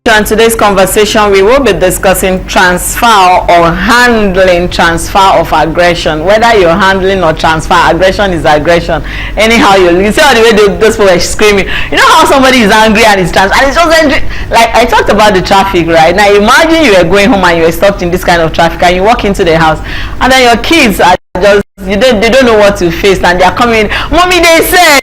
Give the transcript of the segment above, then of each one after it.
In today's conversation, we will be discussing transfer or handling transfer of aggression. Whether you're handling or transfer, aggression is aggression. Anyhow, you see how the way those people are screaming. You know how somebody is angry and it's and it's just angry. Like I talked about the traffic, right? Now imagine you were going home and you were stopped in this kind of traffic and you walk into the house and then your kids are just they don't know what to face and they are coming. Mommy, they said.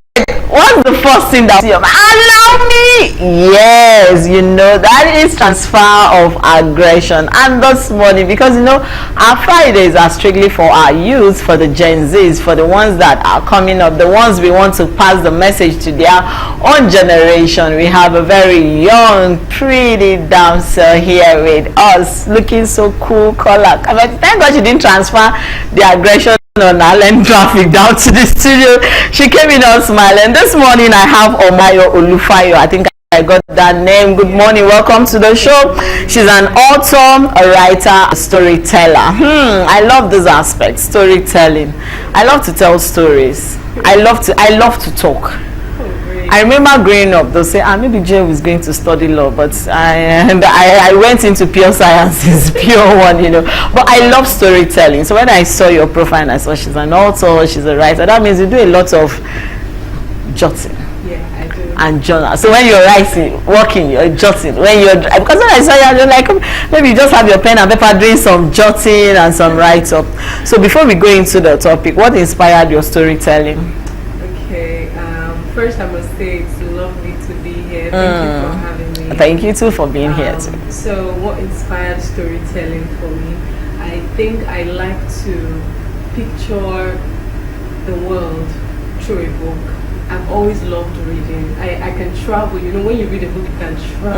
What's the first thing that you allow me? Yes, you know that is transfer of aggression. And this morning, because you know our Fridays are strictly for our youth, for the Gen Zs, for the ones that are coming up, the ones we want to pass the message to their own generation. We have a very young, pretty damsel here with us, looking so cool, color. I mean, thank God she didn't transfer the aggression on Allen traffic down to the studio. She came in all smiling. This morning I have Omayo Olufayo. I think I got that name. Good morning, welcome to the show. She's an author, a writer, a storyteller. I love this aspect, storytelling. I love to tell stories. I love to talk. I remember growing up, they'll say, maybe Jay was going to study law, but I went into pure sciences, pure one, you know. But I love storytelling. So when I saw your profile and I saw she's an author, she's a writer, that means you do a lot of jotting. Yeah, I do. And journal. So when you're writing, working, you're jotting. Because when I saw you, you're like, maybe you just have your pen and paper doing some jotting and some write-up. So before we go into the topic, what inspired your storytelling? Okay, first I must say it's lovely to be here. Thank you for having me. Thank you too for being here too. So what inspired storytelling for me? I think I like to picture the world through a book. I've always loved reading. I can travel. You know, when you read a book, you can travel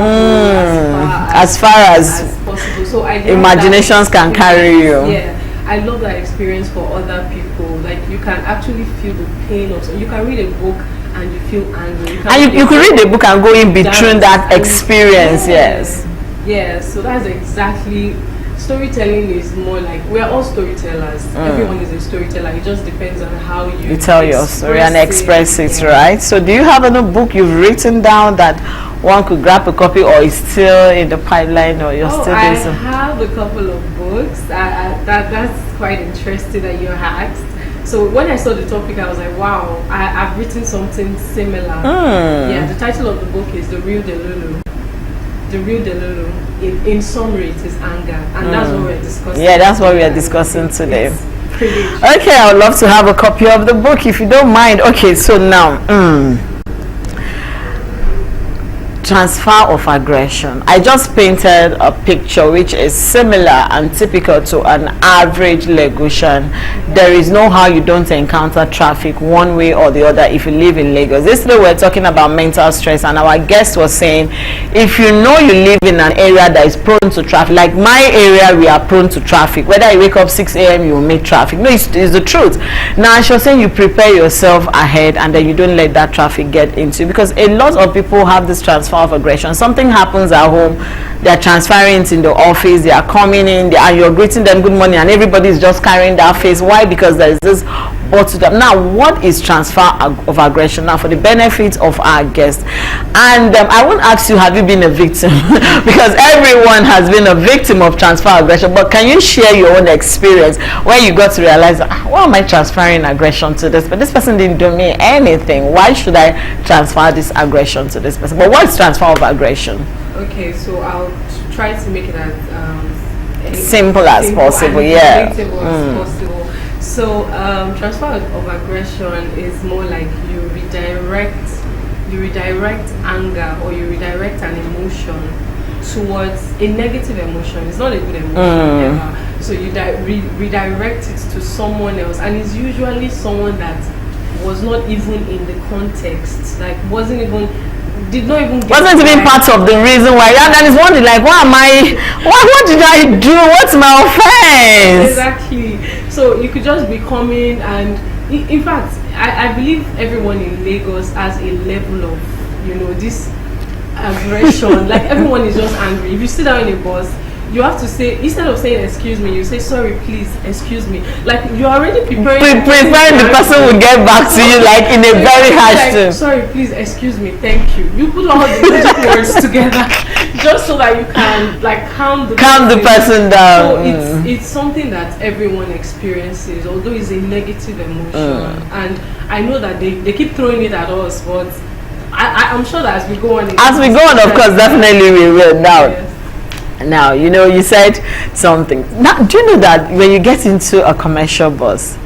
as far as possible. So I imaginations can carry you. Yeah. I love that experience for other people. Like you can actually feel the pain of. You can read a book and you feel angry. You could read the book and go in between that experience. Yes. Yes. So that's exactly. Storytelling is more like we are all storytellers. Everyone is a storyteller. It just depends on how you tell your story and express it, right? So, do you have a book you've written down that one could grab a copy, or is still in the pipeline, or you're still doing some? I have a couple of books. That's quite interesting that you asked. So when I saw the topic, I was like, wow, I've written something similar. Yeah, the title of the book is The Real Delulu. The Real Delulu. In summary, it is anger, and that's what we're discussing. Yeah, that's what we are discussing today. Okay, I would love to have a copy of the book if you don't mind. Okay, so now, transfer of aggression. I just painted a picture which is similar and typical to an average Lagosian. There is no how you don't encounter traffic one way or the other if you live in Lagos. Yesterday we were talking about mental stress, and our guest was saying if you know you live in an area that is prone to traffic, like my area, we are prone to traffic. Whether you wake up 6 a.m. you will make traffic. No, it's the truth. Now she was saying you prepare yourself ahead and then you don't let that traffic get into you, because a lot of people have this transfer of aggression. Something happens at home, they're transferring it in the office, they are coming in, and you're greeting them good morning, and everybody is just carrying that face. Why? Because there is this bottled up. Now, what is transfer of aggression? Now, for the benefit of our guests, and I won't ask you, have you been a victim? Because everyone has been a victim of transfer aggression. But can you share your own experience where you got to realize, why am I transferring aggression to this? But this person didn't do me anything. Why should I transfer this aggression to this person? But what's transfer of aggression? Okay, so I'll try to make it as simple as possible. Yeah. As possible. So transfer of aggression is more like you redirect anger, or you redirect an emotion towards a negative emotion. It's not a good emotion ever. So you redirect it to someone else, and it's usually someone that was not even in the context, like wasn't even part of the reason why. And it's wondering, like, what did I do? What's my offense? Exactly. So you could just be coming, and in fact, I believe everyone in Lagos has a level of, this aggression. Like everyone is just angry. If you sit down in a bus, you have to say, instead of saying excuse me, you say sorry, please, excuse me. Like you're already preparing the person will get back to you, like in a very harsh tone. Sorry, please, excuse me, thank you. You put all the magic words together just so that you can like calm the person down. So it's something that everyone experiences, although it's a negative emotion. And I know that they keep throwing it at us, but I'm sure that as we go on, of course, definitely we will. Now, yes. Now, you know, you said something. Now, do you know that when you get into a commercial bus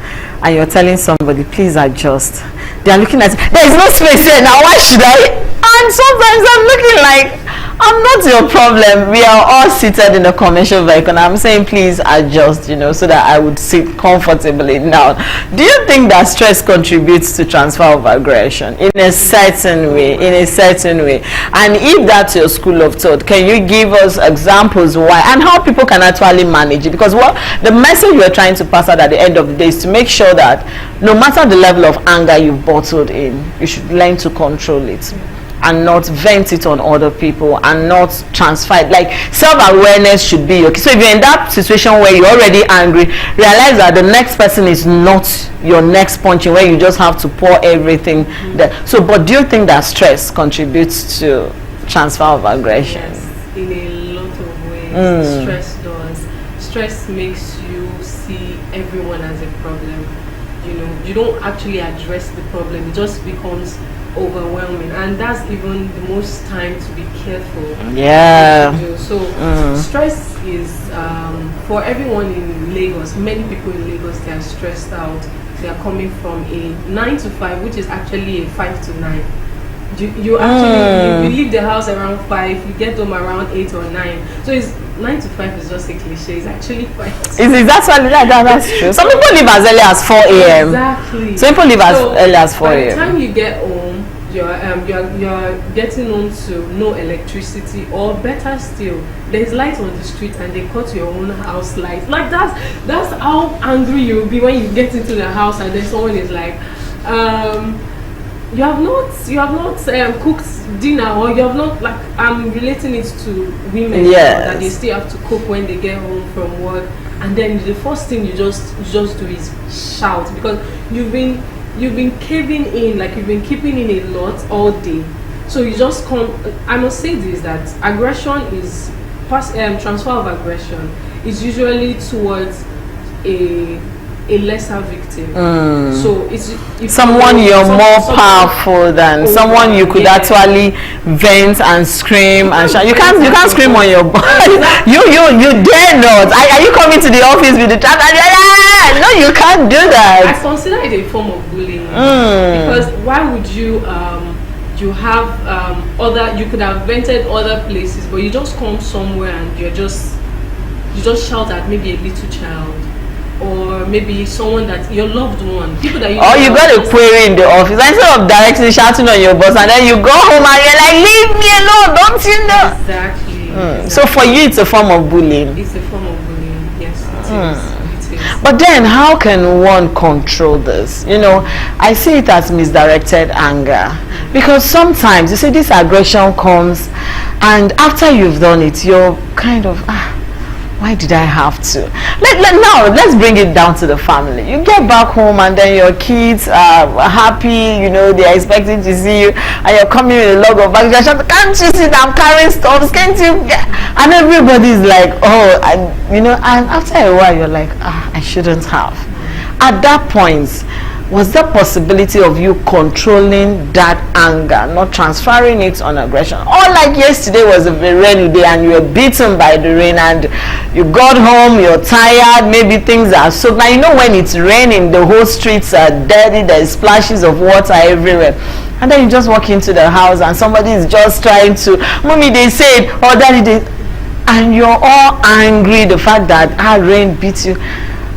and you're telling somebody, please adjust, they are looking at, there is no space here now, why should I? And sometimes I'm looking like, I'm not your problem. We are all seated in a commercial vehicle and I'm saying please adjust, you know, so that I would sit comfortably. Now, do you think that stress contributes to transfer of aggression? In a certain way, and if that's your school of thought, can you give us examples why and how people can actually manage it? Because what the message you're trying to pass out at the end of the day is to make sure that no matter the level of anger you've bottled in, you should learn to control it and not vent it on other people and not transfer it. Like, self-awareness should be okay. So if you're in that situation where you're already angry, realize that the next person is not your next punching where you just have to pour everything there. So, but do you think that stress contributes to transfer of aggression? Yes, in a lot of ways. Stress does. Stress makes you see everyone as a problem. You know, you don't actually address the problem. It just becomes overwhelming, and that's even the most time to be careful. Yeah. So stress is for everyone in Lagos. Many people in Lagos, they are stressed out. They are coming from a 9 to 5, which is actually a 5 to 9. You actually you leave the house around 5, you get home around 8 or 9. So it's 9 to 5 is just a cliche. It's actually 5. Is actually that's true. Some people live as early as 4 a.m. Exactly. Some people live as early as 4 a.m. By the time you get home, you're getting home to no electricity, or better still, there's light on the street and they cut your own house light. Like that's how angry you'll be when you get into the house and then someone is like, you have not cooked dinner, or you have not, like, I'm relating it to women. Yes. That they still have to cook when they get home from work, and then the first thing you just do is shout, because you've been caving in, like you've been keeping in a lot all day. So you just come. I must say this, that aggression is transfer of aggression is usually towards a lesser victim. So it's someone you're more powerful than, someone you could actually vent and scream and shout. You can't scream on your body. you dare not. Are you coming to the office with the chat? No, you can't do that. I consider it a form of bullying, because why would you you could have vented other places, but you just come somewhere and you just shout at maybe a little child, or maybe someone that your loved one, people that you. Or you got a query in the office, instead of directly shouting on your boss, and then you go home and you're like, leave me alone, don't you know? Exactly. So for you, it's a form of bullying. It's a form of bullying. Yes, it is. But then, how can one control this? You know, I see it as misdirected anger, because sometimes you see this aggression comes, and after you've done it, you're kind of why did I have to? Now let's bring it down to the family. You get back home and then your kids are happy, you know, they're expecting to see you, and you're coming with a log of baggage. Can't you see that I'm carrying stuff? Can't you? And everybody's like, oh, and you know, and after a while you're like, I shouldn't have. At that point, was there possibility of you controlling that anger, not transferring it on aggression? Or like yesterday was a very rainy day and you were beaten by the rain, and you got home, you're tired, maybe things are soaked. Now, you know, when it's raining, the whole streets are dirty, there's splashes of water everywhere. And then you just walk into the house and somebody is just trying to, mommy, they said, or daddy, they, and you're all angry, the fact that rain beat you.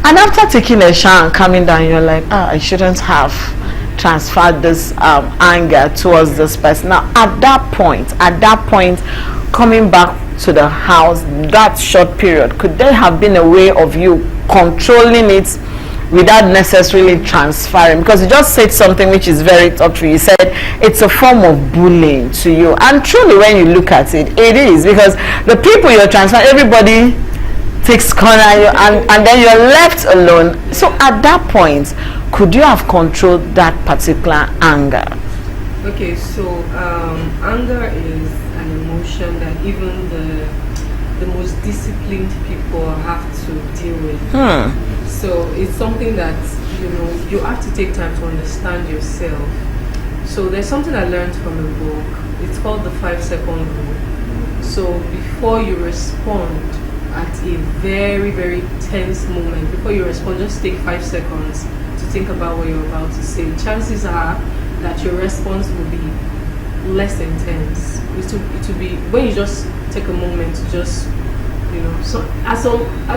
And after taking a shower and coming down, you're like, I shouldn't have transferred this anger towards this person. Now, at that point, coming back to the house, that short period, could there have been a way of you controlling it without necessarily transferring? Because you just said something which is very thoughtful. You said it's a form of bullying to you. And truly, when you look at it, it is, because the people you're transferring, everybody takes corner, and then you're left alone. So at that point, could you have controlled that particular anger? Okay, so anger is an emotion that even the most disciplined people have to deal with. So it's something that you have to take time to understand yourself. So there's something I learned from a book. It's called the 5-second rule. So before you respond at a very, very tense moment, before you respond, just take 5 seconds to think about what you're about to say. Chances are that your response will be less intense. It will be when you just take a moment to just, so at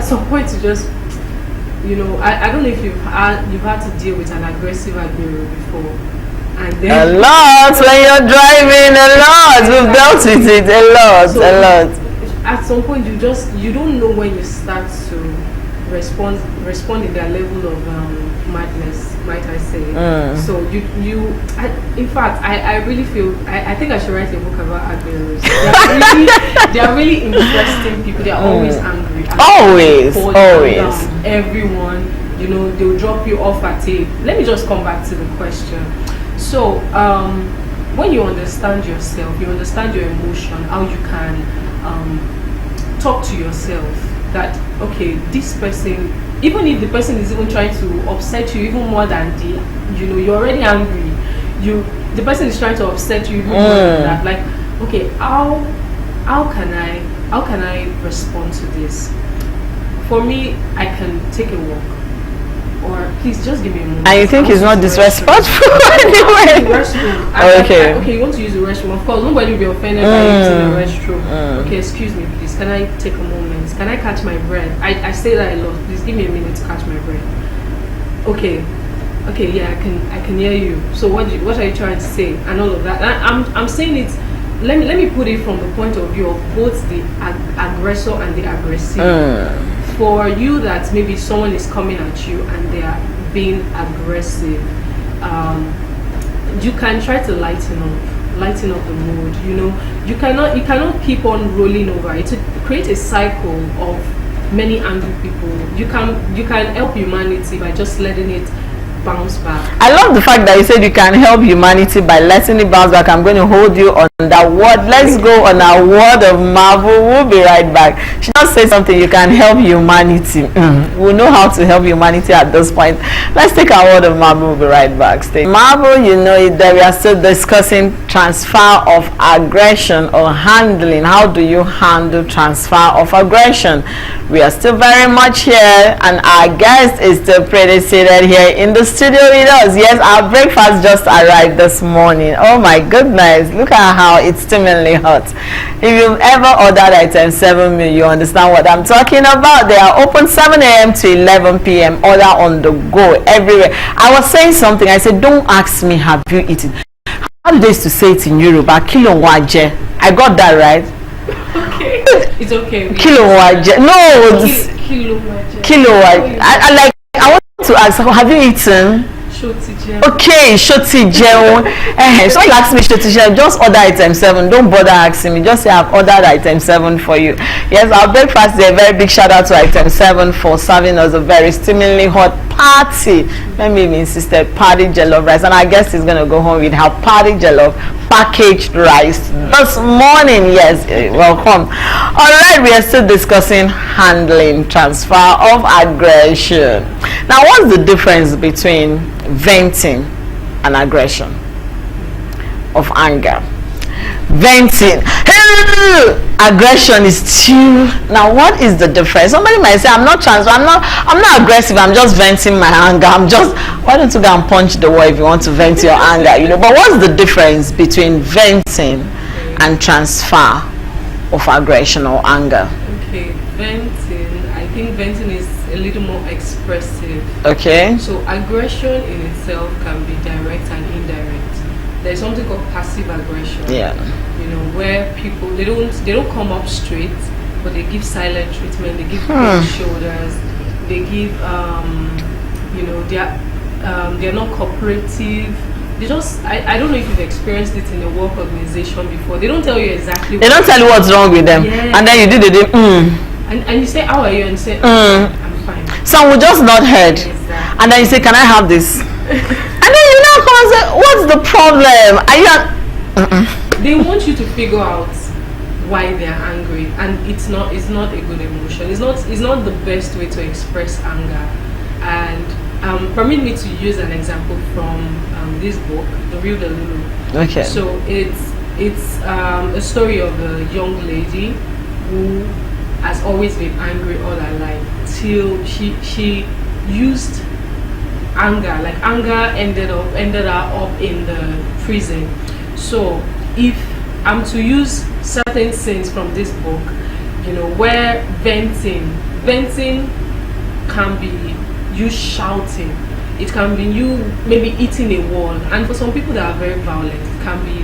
some point to just, I don't know if you've had to deal with an aggressive Agbero before. And then a lot when you're driving, a lot. We've dealt with it a lot. At some point, you don't know when you start to respond in that level of madness, might I say. So in fact, I really feel I think I should write a book about Agberos. They are really interesting people. They are always angry. Always. Everyone, they'll drop you off at a. Let me just come back to the question. So when you understand yourself, you understand your emotion, how you can talk to yourself that, okay, this person, even if the person is even trying to upset you even more than you're already angry, the person is trying to upset you even more than that. Like, okay, how can I respond to this? For me, I can take a walk. Or please just give me a moment. And you think it's not disrespectful anyway? Okay, you want to use the restroom. Of course, nobody will be offended by using the restroom. Okay, excuse me, please. Can I take a moment? Can I catch my breath? I say that a lot. Please give me a minute to catch my breath. Okay, yeah, I can hear you. So what are you trying to say? And all of that. I'm saying it. Let me put it from the point of view of both the aggressor and the aggressive. For you that maybe someone is coming at you and they are being aggressive, you can try to lighten up the mood. You cannot keep on rolling over. It will create a cycle of many angry people. You can help humanity by just letting it bounce back. I love the fact that you said you can help humanity by letting it bounce back. I'm going to hold you on that word. Let's go on our word of marvel. We'll be right back. She just said something, you can help humanity. We'll know how to help humanity at this point. Let's take our word of marvel. We'll be right back. Stay. Marvel, that we are still discussing transfer of aggression or handling. How do you handle transfer of aggression? We are still very much here, and our guest is still pretty seated here in the studio with us. Yes, our breakfast just arrived this morning. Oh my goodness, look at how it's steamingly hot. If you've ever ordered item 7 meal, you understand what I'm talking about. They are open 7 a.m. to 11 p.m. Order on the go everywhere. I was saying something. I said, don't ask me, have you eaten? How do they used to say it in Yoruba? Kilo waje. I got that right. Okay, it's okay. Kilo waje. No, kilo waje. I want to ask, have you eaten? Okay, shoti jeun. So you ask me shoti jeun, just order item 7. Don't bother asking me. Just say I've ordered item 7 for you. Yes, our breakfast is a very big shout out to item 7 for serving us a very steamingly hot party. Let me insist, party jollof rice, and our guest is gonna go home with her party jollof packaged rice this morning. Yes, welcome. All right, we are still discussing handling transfer of aggression. Now, what's the difference between venting and aggression of anger? Venting, aggression is too. Now, what is the difference? Somebody might say, I'm not aggressive, I'm just venting my anger. Why don't you go and punch the wall if you want to vent your anger? But what's the difference between venting and transfer of aggression or anger? Okay, venting, I think venting is a little more expressive. Okay. So aggression in itself can be direct and indirect. There's something called passive aggression. Yeah. Where people they don't come up straight, but they give silent treatment. They give cold shoulders. They give they're not cooperative. They just I don't know if you've experienced it in a work organization before. They don't tell you exactly. They don't tell you what's wrong with them, and then you do the and you say, how are you? And you say, I'm fine. Some will just nod head, and then you say, can I have this? And then you now come and say, what's the problem? Are you They want you to figure out why they're angry, and it's not a good emotion. It's not the best way to express anger. And permit me to use an example from this book, The Real Delulu. Okay. So it's a story of a young lady who has always been angry all her life till she used anger. Like anger ended her up in the prison. So if I'm to use certain scenes from this book, you know, where venting can be you shouting, it can be you maybe eating a wall, and for some people that are very violent, it can be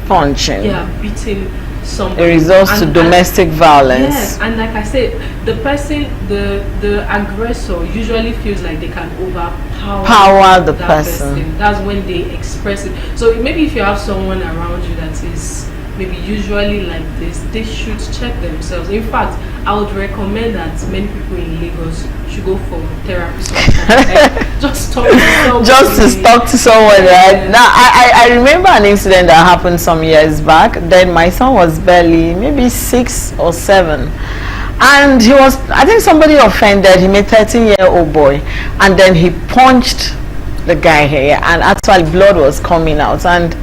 punching. Yeah, beating somebody. It results to domestic violence. Yes, and like I said, the person, the aggressor usually feels like they can overpower the person. That's when they express it. So maybe if you have someone around you that is maybe usually like this, they should check themselves. In fact, I would recommend that many people in Lagos should go for therapy sometimes. Like, just talk to someone. Just to talk to someone, right? Now, I remember an incident that happened some years back. Then my son was barely maybe 6 or 7. And he was, I think somebody offended him, a 13-year-old boy. And then he punched the guy here. And actually blood was coming out. And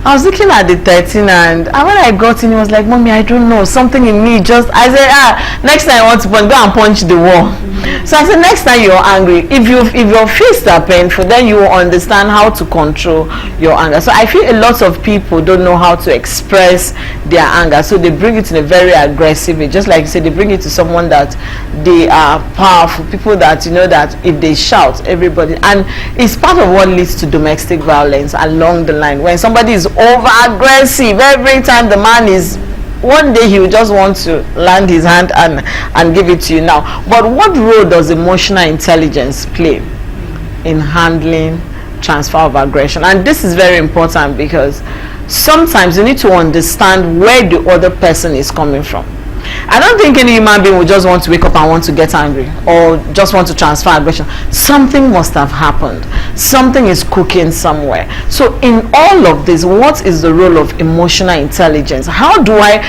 I was looking at the 13, and when I got in, he was like, "Mommy, I don't know, something in me just," I said, next time I want to punch, go and punch the wall. So I said, next time you're angry, if your fists are painful, then you will understand how to control your anger. So I feel a lot of people don't know how to express their anger, so they bring it in a very aggressive way. Just like you said, they bring it to someone that they are powerful, people that, you know, that if they shout, everybody, and it's part of what leads to domestic violence along the line. When somebody is over aggressive, every time the man is, one day he will just want to land his hand and give it to you now. But what role does emotional intelligence play in handling transfer of aggression? And this is very important, because sometimes you need to understand where the other person is coming from. I don't think any human being will just want to wake up and want to get angry or just want to transfer aggression. Something must have happened. Something is cooking somewhere. So in all of this, what is the role of emotional intelligence? How do I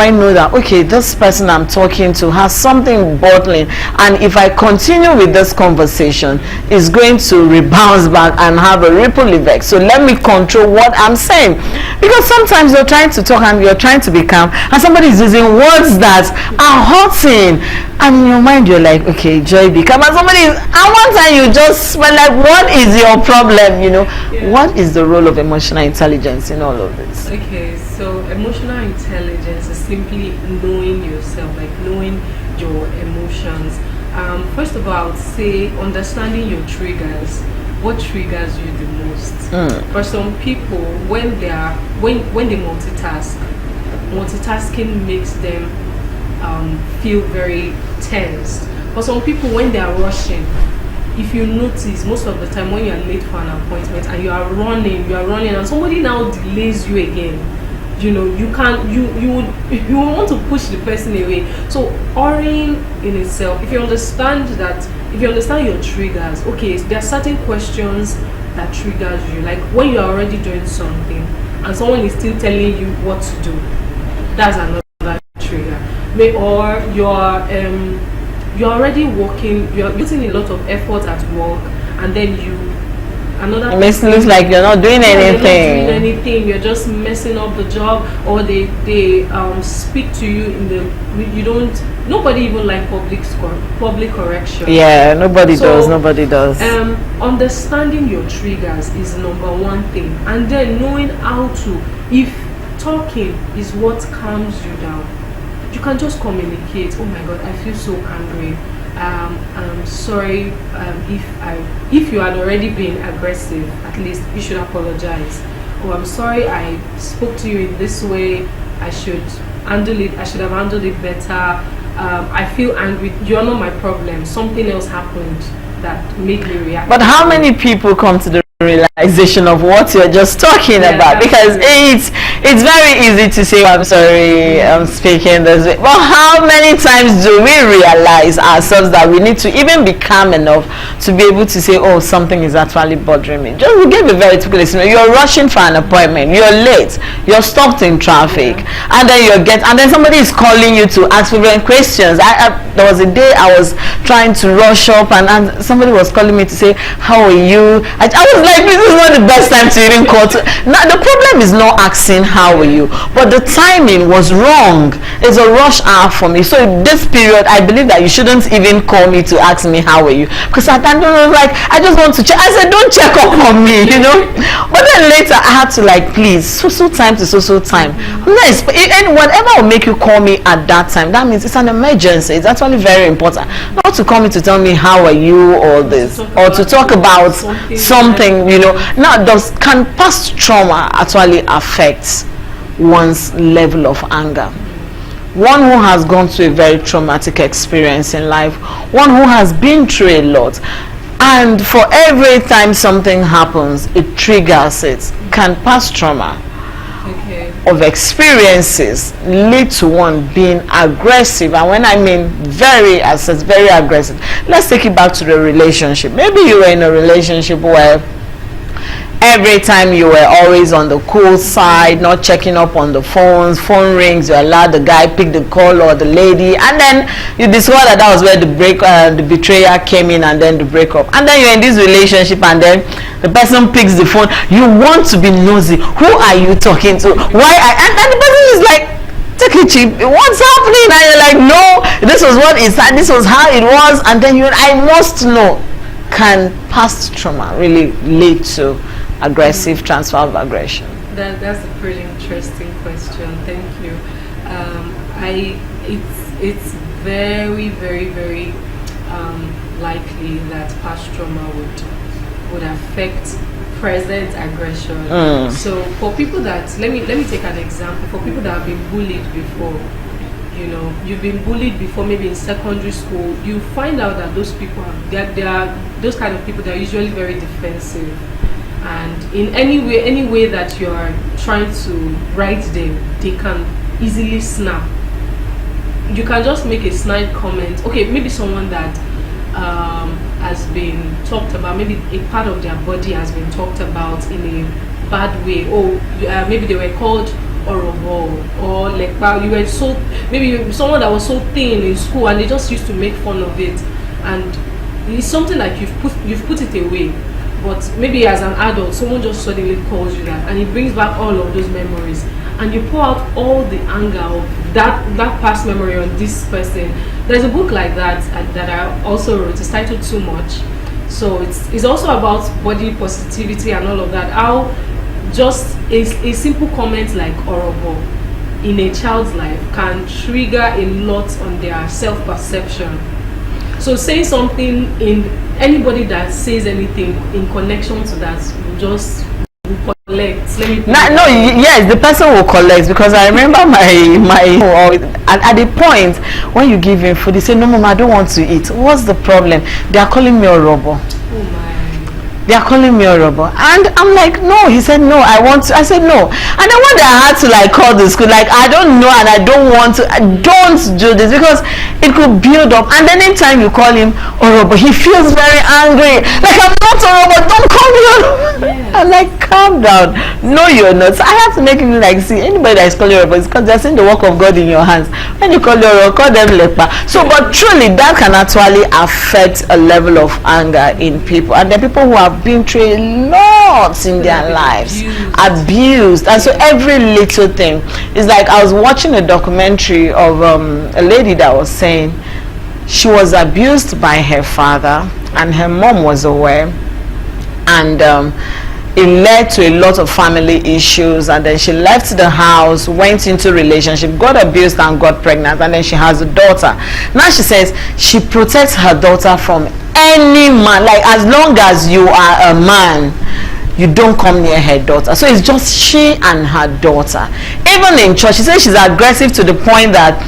know that, okay, this person I'm talking to has something bottling, and if I continue with this conversation, it's going to rebound back and have a ripple effect. So let me control what I'm saying. Because sometimes you're trying to talk and you're trying to be calm, and somebody is using words that are hurting, and in your mind you're like, okay, Joy, be calm. And somebody is, and one time you just were like, what is your problem? You know, yeah. What is the role of emotional intelligence in all of this? Okay, so emotional intelligence is simply knowing yourself, like knowing your emotions. First of all, I would say understanding your triggers. What triggers you the most? For some people, when they multitasking makes them feel very tense. For some people, when they are rushing, if you notice, most of the time when you are late for an appointment and you are running and somebody now delays you again, you know, you would want to push the person away. So hurrying in itself, if you understand your triggers, okay, there are certain questions that triggers you, like when you are already doing something and someone is still telling you what to do, that's another trigger. Or you're already working, you're using a lot of effort at work, and then it makes it look like you're not doing anything. You're just messing up the job, or they speak to you in the nobody even like public correction. Yeah, nobody does. Understanding your triggers is number one thing, and then knowing how to, if talking is what calms you down, you can just communicate. Oh my God, I feel so angry. I'm sorry. If you had already been aggressive, at least you should apologize. Oh, I'm sorry, I spoke to you in this way. I should have handled it better. I feel angry. You're not my problem. Something else happened that made me react. But how many people come to the realization of what you're just talking about, because it's very easy to say, I'm sorry, I'm speaking this way, but how many times do we realize ourselves that we need to even be calm enough to be able to say, oh, something is actually bothering me? Just we give a very typical example. You're rushing for an appointment, you're late, you're stopped in traffic, and then somebody is calling you to ask for questions. There was a day I was trying to rush up, and somebody was calling me to say, how are you? I was like, this is not the best time to even call. Now the problem is not asking how are you, but the timing was wrong. It's a rush hour for me. So in this period, I believe that you shouldn't even call me to ask me how are you, because I don't know, like, I just want to check. I said, don't check up on me, you know. But then later I had to, like, please, so time to so time. Nice, and whatever will make you call me at that time, that means it's an emergency. It's actually very important. Not to call me to tell me how are you or this, or to talk about something, you know. Now, can past trauma actually affect one's level of anger? One who has gone through a very traumatic experience in life, one who has been through a lot, and for every time something happens, it triggers it. Can past trauma of experiences lead to one being aggressive? And when I mean very aggressive, let's take it back to the relationship. Maybe you were in a relationship where every time you were always on the cool side, not checking up on the phone rings, you allowed the guy pick the call or the lady, and then you discovered that was where the betrayer came in, and then the breakup. And then you're in this relationship, and then the person picks the phone. You want to be nosy. Who are you talking to? And then the person is like, take it cheap, what's happening? And you're like, no, this was how it was. And then I must know. Can past trauma really lead to aggressive transfer of aggression? That's a pretty interesting question. Thank you. It's very, very, very likely that past trauma would affect present aggression. So for people that, let me take an example. For people that have been bullied before, you know, you've been bullied before, maybe in secondary school, you find out that those people they are those kind of people that are usually very defensive, and in any way that you are trying to right them, they can easily snap. You can just make a snide comment. Okay, maybe someone that has been talked about, maybe a part of their body has been talked about in a bad way, or maybe they were called or like, you were so, maybe someone that was so thin in school, and they just used to make fun of it, and it's something like you've put it away, but maybe as an adult someone just suddenly calls you that, and it brings back all of those memories, and you pour out all the anger of that past memory on this person. There's a book like that I also wrote. It's titled Too Much. So it's also about body positivity and all of that, how just a simple comment like "orobo" in a child's life can trigger a lot on their self-perception. So saying something, in anybody that says anything in connection to that will collect. Yes, the person will collect, because I remember at the point when you give him food, he said, no mama, I don't want to eat. What's the problem? They are calling me orobo. Oh my. They are calling me orobo, and I'm like, no. He said, no, I want to. I said, no. And then one day I had to like call the school, like, I don't know, and I don't want to. Don't do this, because it could build up, and then anytime you call him orobo, he feels very angry, like, I'm not orobo, don't call me orobo. Yeah. I'm like, calm down. No, you're not. So I have to make him like, see, anybody that is calling orobo is because they're seeing the work of God in your hands. When you call orobo, call them lepa. So, but truly, that can actually affect a level of anger in people, and there are people who have been through a lot in their lives, abused, and so every little thing is like, I was watching a documentary of a lady that was saying she was abused by her father, and her mom was aware, and it led to a lot of family issues, and then she left the house, went into relationship, got abused and got pregnant, and then she has a daughter. Now she says she protects her daughter from any man, like, as long as you are a man, you don't come near her daughter. So it's just she and her daughter. Even in church, she says she's aggressive to the point that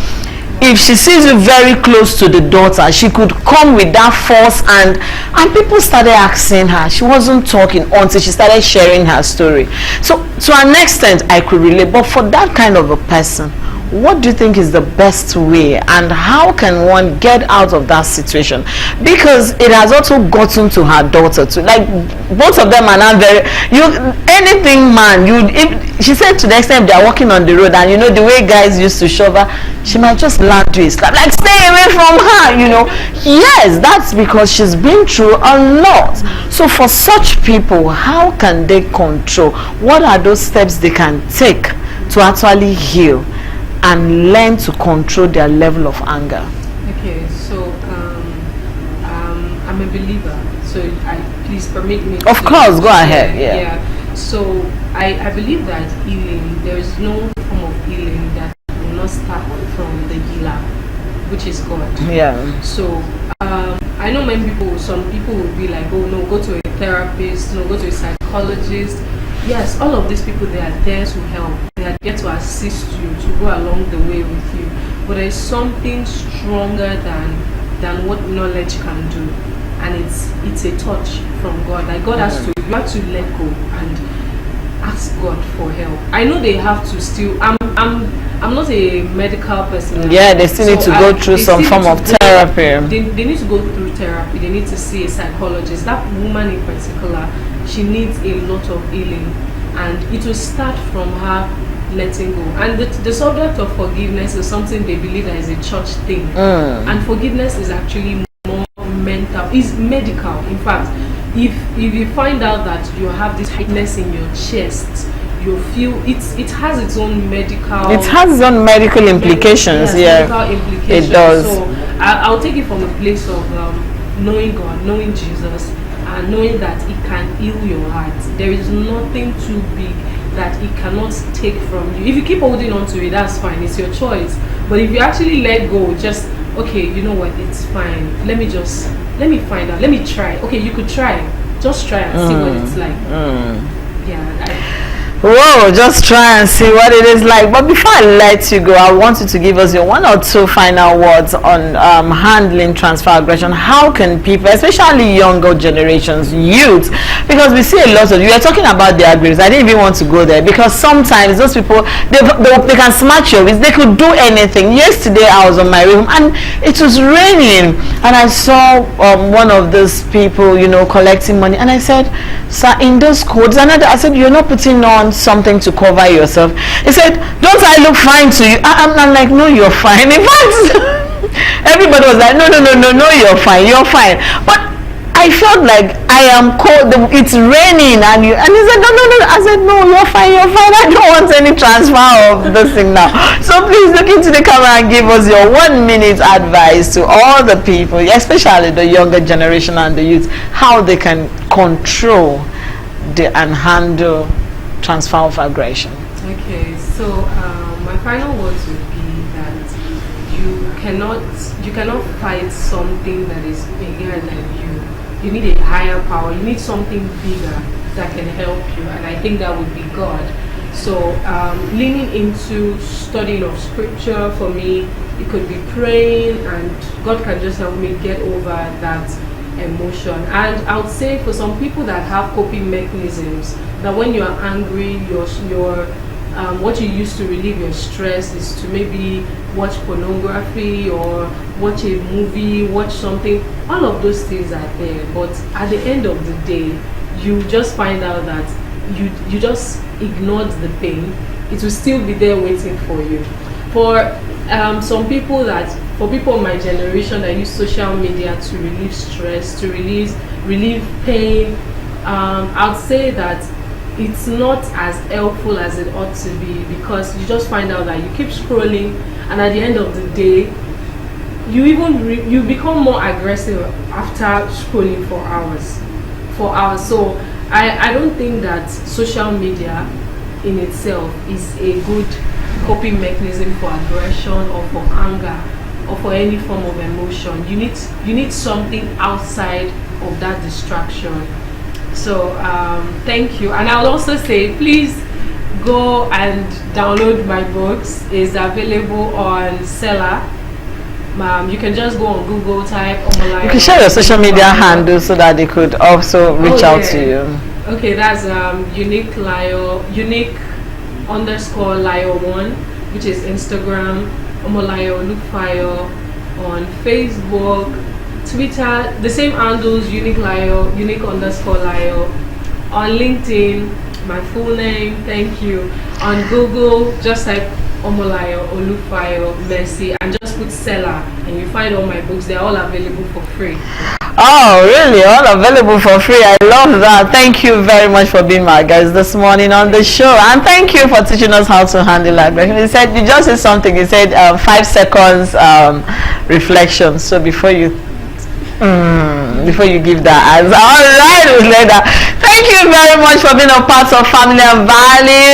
if she sees you very close to the daughter, she could come with that force, and people started asking her. She wasn't talking until she started sharing her story. So to an extent I could relate, but for that kind of a person, what do you think is the best way, and how can one get out of that situation? Because it has also gotten to her daughter too. Like, both of them are not very, anything man, she said to the extent they are walking on the road, and the way guys used to shove her, she might just land to a slap, like, stay away from her, Yes, that's because she's been through a lot. So for such people, how can they control? What are those steps they can take to actually heal and learn to control their level of anger? Okay, so I'm a believer, so please permit me. Of course, go ahead. Yeah. So I believe that healing, there is no form of healing that will not start from the healer, which is God. Yeah. So I know some people will be like, oh no, go to a therapist, no, go to a psychologist. Yes, all of these people, they are there to help. They are there to assist you, to go along the way with you. But there is something stronger than what knowledge can do, and it's a touch from God. Like, God has to, you have to let go and ask God for help. I know they have to still. I'm not a medical person. Yeah, they still need to go through some form of therapy. They need to go through therapy. They need to see a psychologist. That woman in particular, she needs a lot of healing, and it will start from her letting go. And the subject of forgiveness is something they believe that is a church thing, and forgiveness is actually more mental, is medical. In fact, if you find out that you have this tightness in your chest, you feel it has its own medical. It has its own medical implications. Yes, medical implications. It does. So I'll take it from a place of knowing God, knowing Jesus, and knowing that He can heal your heart. There is nothing too big that He cannot take from you. If you keep holding on to it, that's fine. It's your choice. But if you actually let go, just okay, you know what? It's fine. Let me find out. Let me try. Okay, you could try. Just try and see what it's like. Yeah. Whoa, just try and see what it is like. But before I let you go, I want you to give us your one or two final words on handling transfer aggression. How can people, especially younger generations, youth, because we see a lot of, you are talking about the aggressors. I didn't even want to go there, because sometimes those people, they can smash your wrist. They could do anything. Yesterday I was on my room and it was raining, and I saw one of those people, collecting money, and I said, sir, in those codes, I said, you're not putting on something to cover yourself. He said, don't I look fine to you? I'm like, no, you're fine. In fact, everybody was like, no, you're fine. But I felt like I am cold, it's raining, and he said, no. I said, no, you're fine. I don't want any transfer of this thing now. So please look into the camera and give us your 1 minute advice to all the people, especially the younger generation and the youth, how they can control and handle transfer of aggression. Okay, so my final words would be that you cannot fight something that is bigger than you. You need a higher power. You need something bigger that can help you, and I think that would be God. So leaning into studying of scripture, for me, it could be praying, and God can just help me get over that emotion. And I would say for some people that have coping mechanisms, that when you are angry, your what you use to relieve your stress is to maybe watch pornography or watch a movie, watch something. All of those things are there, but at the end of the day, you just find out that you just ignored the pain. It will still be there waiting for you. For some people for people in my generation that use social media to relieve stress, to relieve pain, I'd say that it's not as helpful as it ought to be, because you just find out that you keep scrolling, and at the end of the day, you become more aggressive after scrolling for hours. So I don't think that social media in itself is a good coping mechanism for aggression or for anger or for any form of emotion. You need something outside of that distraction. So thank you. And I'll also say, please go and download my books. It's available on Seller. You can just go on Google, type Omolayo. You can share your social media handles so that they could also reach out to you. Okay, that's unique _ Layo1, which is Instagram, Omolayo Olufayo on Facebook, Twitter, the same handles, unique _ Layo. On LinkedIn, my full name, thank you. On Google, just type Omolayo Olufayo Mercy and just put seller, and you find all my books. They're all available for free. Oh, really? All available for free. I love that. Thank you very much for being my guest this morning on the show, and thank you for teaching us how to handle aggression. You said, you just said something. You said 5 seconds reflection. So before you give that answer. All right, Thank you very much for being a part of Family and Value.